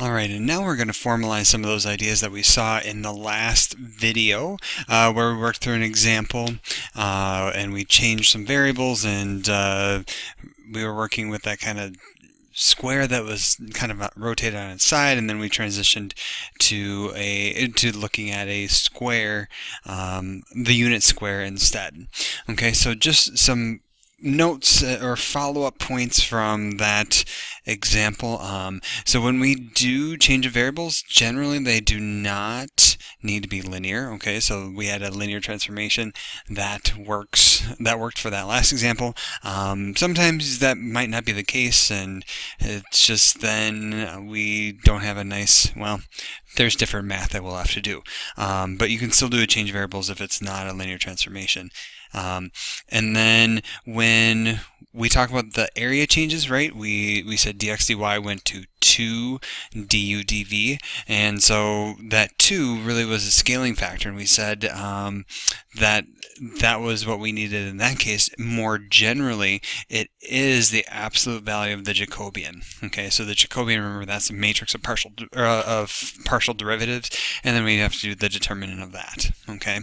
Alright, and now we're going to formalize some of those ideas that we saw in the last video where we worked through an example and we changed some variables, and we were working with that kind of square that was kind of rotated on its side, and then we transitioned to looking at a square, the unit square instead. Okay, so just some notes or follow-up points from that example. So when we do change of variables, generally they do not need to be linear. Okay, so we had a linear transformation that worked for that last example. Sometimes that might not be the case, and it's just then we don't have a nice, well, there's different math that we'll have to do. But you can still do a change of variables if it's not a linear transformation. And then when we talk about the area changes, right, we said dx dy went to 2 du dv, and so that 2 really was a scaling factor, and we said that was what we needed in that case. More generally, it is the absolute value of the Jacobian. Okay, so the Jacobian, remember, that's a matrix of partial derivatives, and then we have to do the determinant of that. Okay.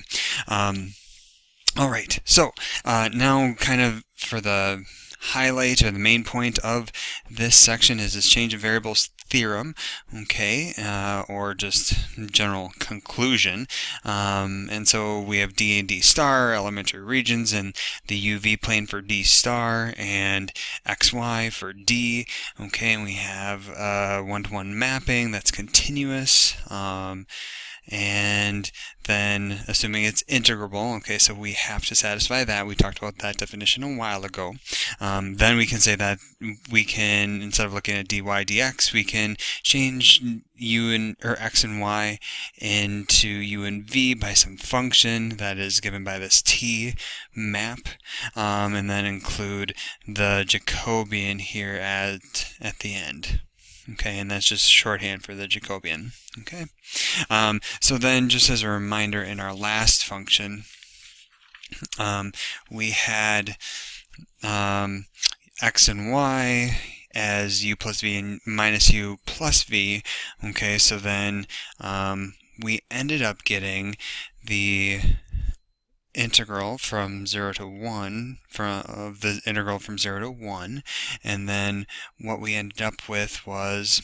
All right, so now kind of for the highlight or the main point of this section is this change of variables theorem, okay, or just general conclusion. And so we have D and D star, elementary regions, and the UV plane for D star, and XY for D, okay, and we have one-to-one mapping that's continuous. And then assuming it's integrable, okay, so we have to satisfy that. We talked about that definition a while ago. Then we can say that we can, instead of looking at dy dx, we can change x and y into u and v by some function that is given by this t map, and then include the Jacobian here at the end. Okay, and that's just shorthand for the Jacobian. Okay, so then just as a reminder, in our last function, we had x and y as u plus v and minus u plus v. Okay, so then we ended up getting the integral from 0 to 1, of the integral from 0 to 1, and then what we ended up with was,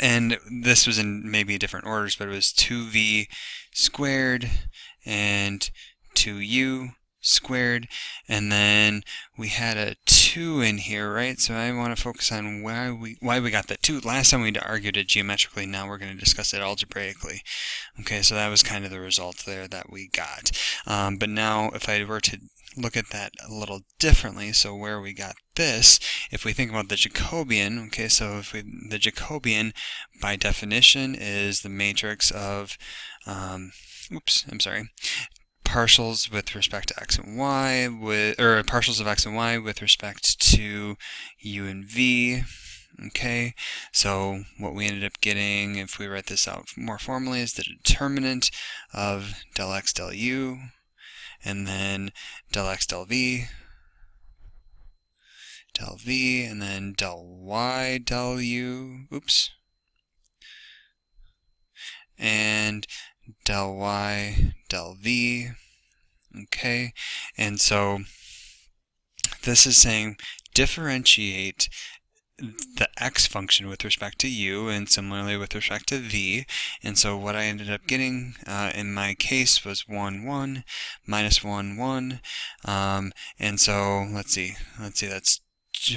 and this was in maybe different orders, but it was 2v squared and 2u squared, and then we had a 2 in here, right? So I want to focus on why we got that 2. Last time we argued it geometrically, now we're going to discuss it algebraically. Okay, so that was kind of the result there that we got. But now if I were to look at that a little differently, so where we got this, if we think about the Jacobian, okay, so if the Jacobian by definition is the matrix of partials with respect to x and y, or partials of x and y with respect to u and v. Okay, so what we ended up getting, if we write this out more formally, is the determinant of del x del u, and then del x del v, and then del y del u, and del y del v. Okay, and so this is saying differentiate the x function with respect to u, and similarly with respect to v. And so what I ended up getting in my case was 1, 1, minus 1, 1, and so let's see, that's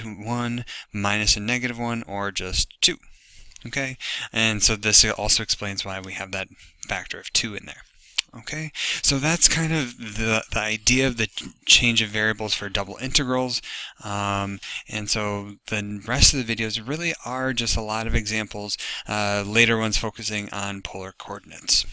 1 minus a negative 1, or just 2. Okay, and so this also explains why we have that factor of 2 in there. Okay, so that's kind of the idea of the change of variables for double integrals, and so the rest of the videos really are just a lot of examples, later ones focusing on polar coordinates.